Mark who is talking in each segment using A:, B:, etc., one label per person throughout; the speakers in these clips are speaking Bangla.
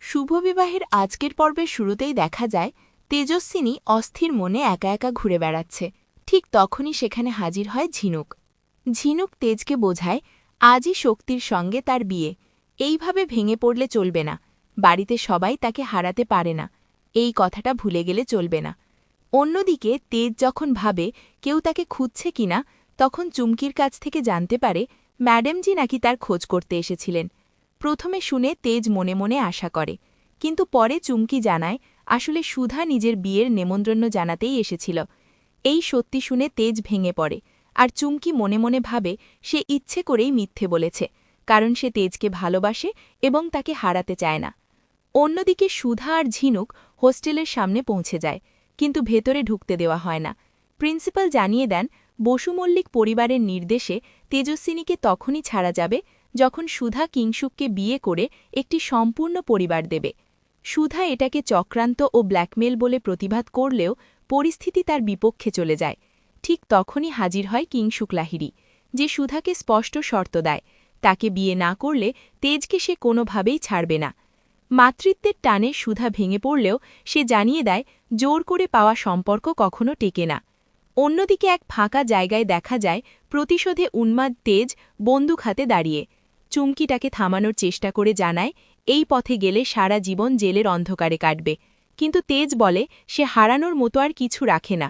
A: শুভবিবাহের আজকের পর্বের শুরুতেই দেখা যায় তেজস্বিনী অস্থির মনে একা একা ঘুরে বেড়াচ্ছে। ঠিক তখনই সেখানে হাজির হয় ঝিনুক। ঝিনুক তেজকে বোঝায় আজই শক্তির সঙ্গে তার বিয়ে। এইভাবে ভেঙে পড়লে চলবে না। বাড়িতে সবাই তাকে হারাতে পারে না, এই কথাটা ভুলে গেলে চলবে না। অন্যদিকে তেজ যখন ভাবে কেউ তাকে খুঁজছে কিনা, তখন চুমকির কাছ থেকে জানতে পারে ম্যাডামজি নাকি তার খোঁজ করতে এসেছিলেন। প্রথমে শুনে তেজ মনে মনে আশা করে, কিন্তু পরে চুমকি জানায় আসলে সুধা নিজের বিয়ের নেমন্ত্রণ জানাতেই এসেছিল। এই সত্যি শুনে তেজ ভেঙে পড়ে, আর চুমকি মনে মনে ভাবে সে ইচ্ছে করেই মিথ্যে বলেছে, কারণ সে তেজকে ভালোবাসে এবং তাকে হারাতে চায় না। অন্যদিকে সুধা আর ঝিনুক হোস্টেলের সামনে পৌঁছে যায়, কিন্তু ভেতরে ঢুকতে দেওয়া হয় না। প্রিন্সিপাল জানিয়ে দেন বসু মল্লিক পরিবারের নির্দেশে তেজস্বিনীকে তখনই ছাড়া যাবে যখন সুধা কিংসুককে বিয়ে করে একটি সম্পূর্ণ পরিবার দেবে। সুধা এটাকে চক্রান্ত ও ব্ল্যাকমেল বলে প্রতিবাদ করলেও পরিস্থিতি তার বিপক্ষে চলে যায়। ঠিক তখনই হাজির হয় কিংসুক লাহিড়ী, যে সুধাকে স্পষ্ট শর্ত দেয়, তাকে বিয়ে না করলে তেজকে সে কোনোভাবেই ছাড়বে না। মাতৃত্বের টানে সুধা ভেঙে পড়লেও সে জানিয়ে দেয় জোর করে পাওয়া সম্পর্ক কখনো টেকে না। অন্যদিকে এক ফাঁকা জায়গায় দেখা যায় প্রতিশোধে উন্মাদ তেজ বন্দুক হাতে দাঁড়িয়ে। চুমকিটাকে থামানোর চেষ্টা করে জানায় এই পথে গেলে সারা জীবন জেলের অন্ধকারে কাটবে, কিন্তু তেজ বলে সে হারানোর মতো আর কিছু রাখে না।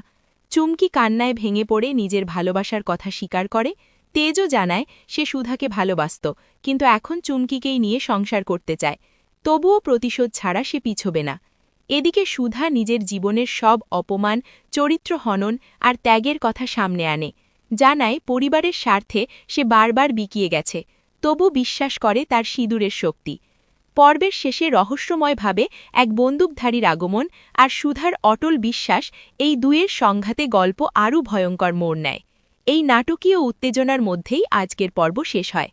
A: চুমকি কান্নায় ভেঙে পড়ে নিজের ভালোবাসার কথা স্বীকার করে। তেজও জানায় সে সুধাকে ভালোবাসত, কিন্তু এখন চুমকিকেই নিয়ে সংসার করতে চায়। তবুও প্রতিশোধ ছাড়া সে পিছবে না। এদিকে সুধা নিজের জীবনের সব অপমান, চরিত্র হনন আর ত্যাগের কথা সামনে আনে। জানায় পরিবারের স্বার্থে সে বারবার বিকিয়ে গেছে, তবু বিশ্বাস করে তার সিঁদুরের শক্তি। পর্বের শেষে রহস্যময়ভাবে এক বন্দুকধারীর আগমন আর সুধার অটল বিশ্বাস, এই দুয়ের সংঘাতে গল্প আরও ভয়ঙ্কর মোড় নেয়। এই নাটকীয় উত্তেজনার মধ্যেই আজকের পর্ব শেষ হয়।